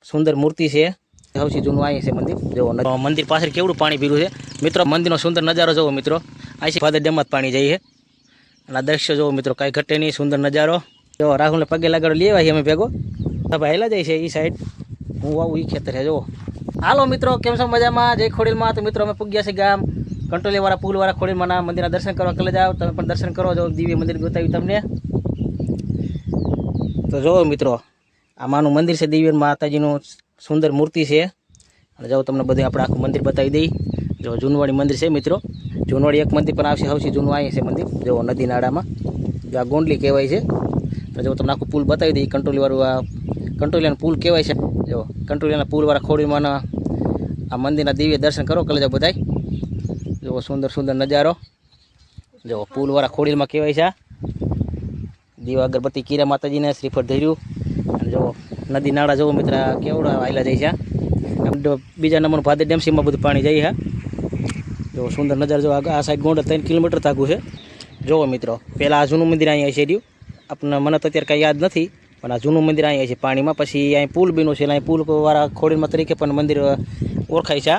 સુંદર મૂર્તિ છે, સૌથી જૂનું અહીં છે મંદિર. જો મંદિર પાછળ કેવડું પાણી પીરું છે મિત્રો. મંદિરનો સુંદર નજારો જોવો મિત્રો. અહીં ફાધર ડેમમાં જ પાણી જાય છે અને આ દ્રશ્ય જોવો મિત્રો, કાંઈ ઘટે નહીં, સુંદર નજારો. જો રાહુલને પગે લગાડો લેવાય અમે ભેગો હેલા જાય છે એ સાઈડ, હું આવું એ ખેતર છે. જુઓ હાલો મિત્રો, કેમ છો મજામાં? જય ખોડીલમાં. તો મિત્રો અમે પૂગ્યા છે ગામ કંટોલીવાળા પુલવાળા ખોડીલમાંના મંદિરના દર્શન કરવા કલે જાઓ. તમે પણ દર્શન કરો. જો દિવ્ય મંદિર બતાવ્યું તમને. તો જો મિત્રો, આ માનું મંદિર છે, દિવ્ય માતાજીનું સુંદર મૂર્તિ છે. અને જો તમને બધું આપણે આખું મંદિર બતાવી દઈ. જો જૂનવાડી મંદિર છે મિત્રો. જૂનવાડી એક મંદિર પણ આવશે, સૌથી જૂનું અહીં છે મંદિર. જો નદી નાળામાં જો આ ગોંડલી કહેવાય છે. તો જો તમને આખું પુલ બતાવી દઈ. કંટોલીવાળું આ કંટોલીયાનો પુલ કહેવાય છે. જો કંટોલીયાના પુલવાળા ખોડીમાંના આ મંદિરના દિવ્ય દર્શન કરો કલે જાઓ બધાય. જો સુંદર સુંદર નજારો. જો પુલવાળા ખોડીલમાં કહેવાય છે. દીવા અગરબત્તી કીરા માતાજીને શ્રીફળ ધર્યું. અને જો નદી નાળા જોવો મિત્ર, કેવડા આયલા જાય છે. બીજા નંબરનું ભાદર ડેમ સીમાં બધું પાણી જાય છે. જો સુંદર નજારો. જો આ સાઈડ ગોંડલ 3 કિલોમીટર થાકું છે. જોવો મિત્રો, પહેલાં આ જૂનું મંદિર અહીંયા છે રહ્યું. આપણને મને તો અત્યારે કાંઈ યાદ નથી, પણ આ જૂનું મંદિર અહીંયા છે પાણીમાં. પછી અહીં પુલ બીનું છે, અહીં પુલવાળા ખોડીમાં તરીકે પણ મંદિર ઓળખાય છે.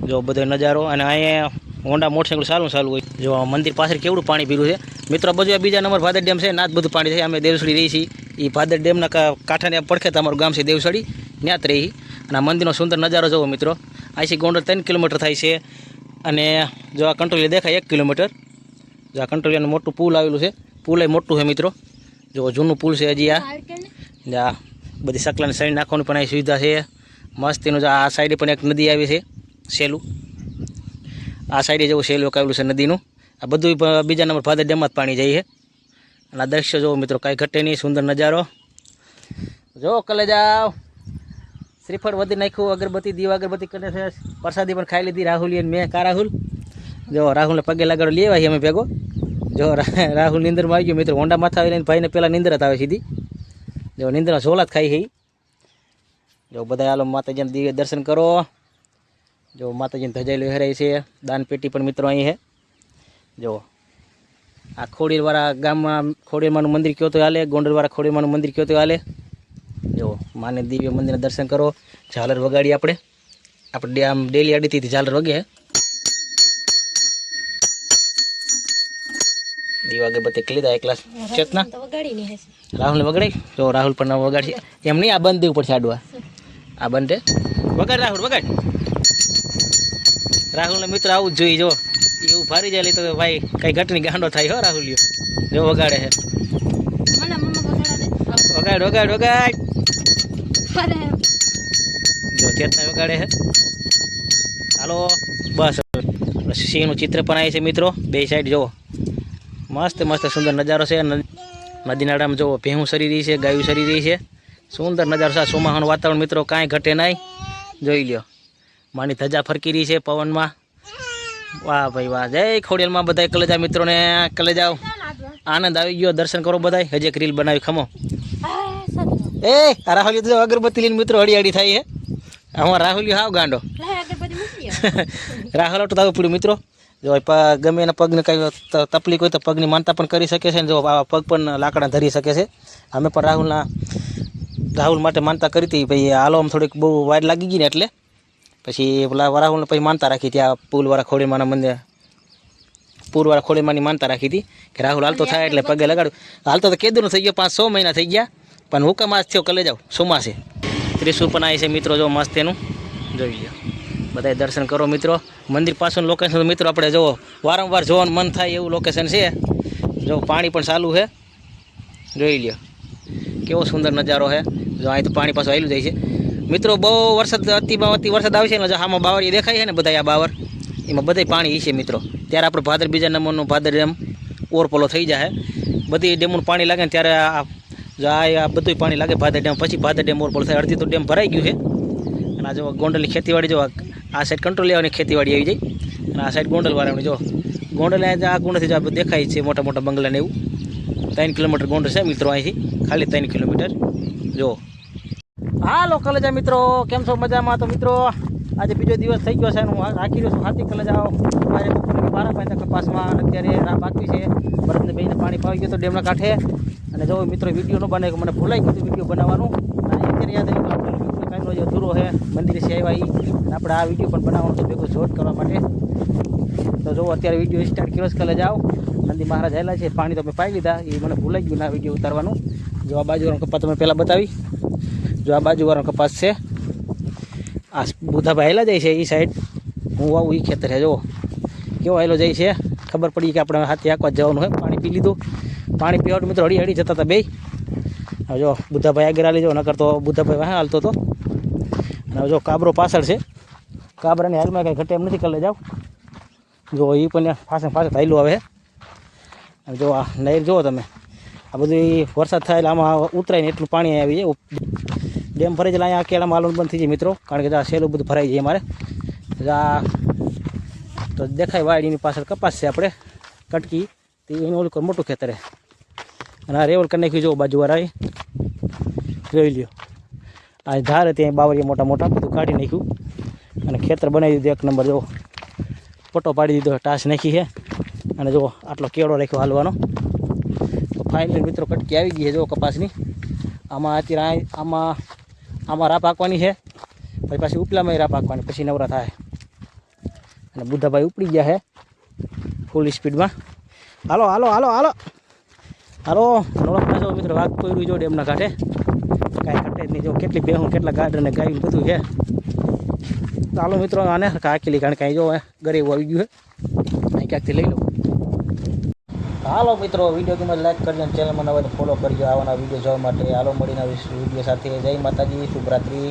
જો બધો નજારો. અને અહીંયા હોન્ડા મોટરસાઇકલ ચાલુ હોય. જો મંદિર પાછળ કેવડું પાણી પીરું છે મિત્રો. બધું બીજા નંબર ભાદર ડેમ છે, નાથ બધું પાણી થાય. અમે દેવસડી રહી છીએ એ ભાદર ડેમના કાંઠાને પડખે તમારું ગામ છે દેવસડી, ત્યાં જ રહી. અને આ મંદિરનો સુંદર નજારો જોવો મિત્રો. અહીંથી ગોંડલ 3 કિલોમીટર થાય છે. અને જો આ કંટોલી દેખાય 1 કિલોમીટર. જો આ કંટોલીયાનું મોટું પુલ આવેલું છે. પુલ એ મોટું છે મિત્રો. જો જૂનું પુલ છે હજી. આ બધી સકલાને સાઈડ નાખવાની પણ અહીં સુવિધા છે મસ્તીનું. જો આ સાઈડે પણ એક નદી આવી છે સેલું. આ સાઈડે જેવું સેલું આવેલું છે નદીનું. આ બધું બીજા નંબર ભાદર ડેમમાં જ પાણી જાય છે. અને આ દ્રશ્ય જોવો મિત્રો, કાંઈ ઘટે નહીં, સુંદર નજારો. જો કલે જાઓ. શ્રીફળ વધી નાખ્યું, અગરબત્તી દીવા અગરબત્તી કરે છે. પ્રસાદી પણ ખાઈ લીધી રાહુલી અને મેં. કા રાહુલ? જો રાહુલને પગે લગાડો લેવાય અમે ભેગો. જો રાહુલ નીંદરમાં આવી ગયો મિત્રો. હોન્ડા માથા આવીને ભાઈને પહેલાં નીંદર જ આવે સીધી. જો નીંદરમાં ઝોલા જ ખાઈ છે. જો બધા હાલો માતાજીને દિવ્ય દર્શન કરો. જો માતાજીને ધજાઈ લહેરાય છે. દાન પેટી પણ મિત્રો અહીં છે. જો આ ખોડીલવાળા ગામમાં ખોડીલમાનું મંદિર કયો તો હાલે, ગોંડલવાળા ખોડીલમાનું મંદિર કયો તો હાલે. જો માને દિવ્ય મંદિરના દર્શન કરો. ઝાલર વગાડી આપણે આમ ડેલી અડીથી ઝાલર વગે. દીવા અગરબત્તી કરી લીધા. એક ગ્લાસ ચેતના રાહુલને વગાડી. જો રાહુલ પણ વગાડી એમ નહીં, આ બંધ દેવું પડશે આડવા. આ બંધ વગાડ રાહુલ વગાડ. રાહુલને મિત્ર આવું જ જોઈએ. જો એવું ભારી જાય તો ભાઈ કઈ ઘટની ગાંડો થાય. હો રાહુલિયો જો વગાડે છે. વગાડ વગાડ વગાડ. જો ચેતના વગાડે છે. હાલો બસ. સિંહનું ચિત્ર પણ આવે છે મિત્રો બે સાઈડ. જુઓ મસ્ત મસ્ત સુંદર નજારો છે. નદી નાળામાં જુઓ ભેહું સરી રહી છે, ગાયું સરી રહી છે. સુંદર નજારો છે. ચોમાસાનું વાતાવરણ મિત્રો, કાંઈ ઘટે નહીં. જોઈ લ્યો, માની ધજા ફરકી રહી છે પવનમાં. વાહ ભાઈ વાહ. જય ખોડિયાલમાં બધા કલે જાઓ મિત્રોને, કલે જાઓ. આનંદ આવી ગયો. દર્શન કરો બધા. હજી એક રીલ બનાવી ખમો. આ રાહુલ તો અગરબત્તી લઈને મિત્રો હળી થાય છે. અમારા રાહુલ હાવ ગાંડો. રાહુલ તો આવું પડ્યું મિત્રો. જો ગમે એના પગને કંઈ તકલીફ હોય તો પગની માનતા પણ કરી શકે છે. જો આવા પગ પણ લાકડા ધરી શકે છે. અમે પણ રાહુલ માટે માનતા કરી હતી. ભાઈ હાલો આમ થોડીક બહુ વાડ લાગી ગઈ ને એટલે પછી રાહુલને પછી માનતા રાખી હતી. આ પુલવાળા ખોડીમાના મંદિર, પુલવાળા ખોડીમાની માનતા રાખી હતી કે રાહુલ હાલતો થાય એટલે પગે લગાડું. હાલતો તો કેદુનું થઈ ગયો, 5-6 મહિના થઈ ગયા. પણ હુકમ આજ થયો કલે જાઓ ચોમાસે. ત્રિશુલ પણ આવી છે મિત્રો. જો મસ્ત એનું જોઈ લો. બધા દર્શન કરો મિત્રો. મંદિર પાછળનું લોકેશન મિત્રો આપણે જુઓ વારંવાર જોવાનું મન થાય એવું લોકેશન છે. જો પાણી પણ ચાલુ છે. જોઈ લ્યો કેવો સુંદર નજારો છે. જો અહીં તો પાણી પાછું આવેલું જાય છે મિત્રો. બહુ વરસાદ અતિ વરસાદ આવે છે ને. જો આમાં બાવર દેખાય છે ને બધા, આ બાવર એમાં બધા પાણી છે મિત્રો. ત્યારે આપણે ભાદર બીજા નંબરનું ભાદર ડેમ ઓવરફ્લો થઈ જાય. બધી ડેમનું પાણી લાગે ને ત્યારે આ બધું પાણી લાગે ભાદર ડેમ. પછી ભાદર ડેમ ઓવરફ્લો થાય. અડધી તો ડેમ ભરાઈ ગયું છે. અને આ જો ગોંડલની ખેતીવાડી. જો આ સાઈડ કંટ્રોલ લેવાની ખેતીવાડી આવી જાય. અને આ સાઈડ ગોંડલવાળાની. જો ગોંડલ આ ગુણથી જો દેખાય છે મોટા મોટા બંગલા ને એવું. 3 કિલોમીટર ગોંડલ છે મિત્રો અહીંથી, ખાલી 3 કિલોમીટર. જો હાલો કલેજા મિત્રો, કેમ છો મજામાં? તો મિત્રો આજે બીજો દિવસ થઈ ગયો છે. હું રાખી રહ્યો છું હાથી કલેજાઓ. મારે બપોરે 12 કપાસમાં અત્યારે બાકી છે. બરફને બેને પાણી પાવી ગયો તો ડેમના કાંઠે. અને જો મિત્રો વિડીયો ન બને, મને ભૂલાઈ ગયું વિડીયો બનાવવાનું. અને અત્યારે યાદ આવ્યું કામનો જે અધૂરો છે મંદિરે છે આવ્યા અને આપણે આ વિડીયો પણ બનાવવાનો છે ભેગો શોટ કરવા માટે. તો જો અત્યારે વિડીયો સ્ટાર્ટ કર્યો છે, કાલે જાઓ નંદી મહારાજ આવેલા છે, પાણી તો મેં પાઈ લીધા, એ મને ભૂલાઈ ગયું ના વિડીયો ઉતારવાનું. જો આ બાજુવાળો કપાસ તમે પહેલાં બતાવી, જો આ બાજુવાળો કપાસ છે, આ બુધાભાઈ આવેલા જાય છે એ સાઈડ, હું આવું એ ખેતર છે. જો કેવો આવેલો જાય છે, ખબર પડી કે આપણે હાથે આંકવા જવાનું હોય. પાણી પી લીધું, પાણી પીવાનું મિત્રો હળી જતા હતા બે. હવે જો બુધાભાઈ આગળ હાલી જો, નકર તો બુધાભાઈ વાહ હાલતો હતો. અને જો કાબરો પાછળ છે, કાબરાની હાલમાં કાંઈ ઘટે એમ નથી, કરી જાઓ. જો એ પણ પાછળ હાલ્યું આવે. અને જો આ નહેર જુઓ તમે, આ બધું વરસાદ થાય એટલે આમાં ઉતરાય ને એટલું પાણી આવી જાય. ડેમ ભરાઈ જાય અહીંયા કેળામાં હાલવાનું બંધ થઈ જાય મિત્રો, કારણ કે આ સહેલું બધું ભરાઈ જાય અમારે. આ તો દેખાય વાડીની પાછળ કપાસ છે આપણે કટકી, તે એનું ઓલું મોટું ખેતર છે. અને આ રેવલ કરી નાખ્યું જો બાજુવાળાએ, જોઈ લ્યો. આ ધાર ત્યાં બાવળિયા મોટા મોટા બધું કાઢી નાખ્યું અને ખેતર બનાવી દીધું એક નંબર. જો પટ્ટો પાડી દીધો, ટાસ નાખી છે. અને જો આટલો કેળો રાખ્યો હાલવાનો. તો ફાઇનલી મિત્રો કટકી આવી ગઈ છે જો કપાસની. આમાં અત્યારે આમાં રાપ હાંકવાની છે, પછી પાછી ઉપલામાં રાપ હાંકવાની, પછી નવરા થાય. અને બુધાભાઈ ઉપડી ગયા છે ફૂલ સ્પીડમાં. હાલો હાલો હાલો હાલો હાલો નોળખતા જો મિત્રો, વાઘ કોયરું જો ડેમના કાંઠે, કાંઈ ઘટે જ નહીં. જો કેટલી બેહું, કેટલા ગાર્ડન ને ગાયું બધું છે. ચાલો મિત્રો આને હાંકી કારણ કે અહીં જો ગરીબ આવી ગયું છે, અહીં ક્યાંકથી લઈ લો. હાલો મિત્રો, વિડીયો ગમે લાઈક કરજો અને ચેનલમાં નવા તો ફોલો કરજો આવાના વિડીયો જોવા માટે. હાલો મળીને વિડીયો સાથે. જય માતાજી, શુભરાત્રી.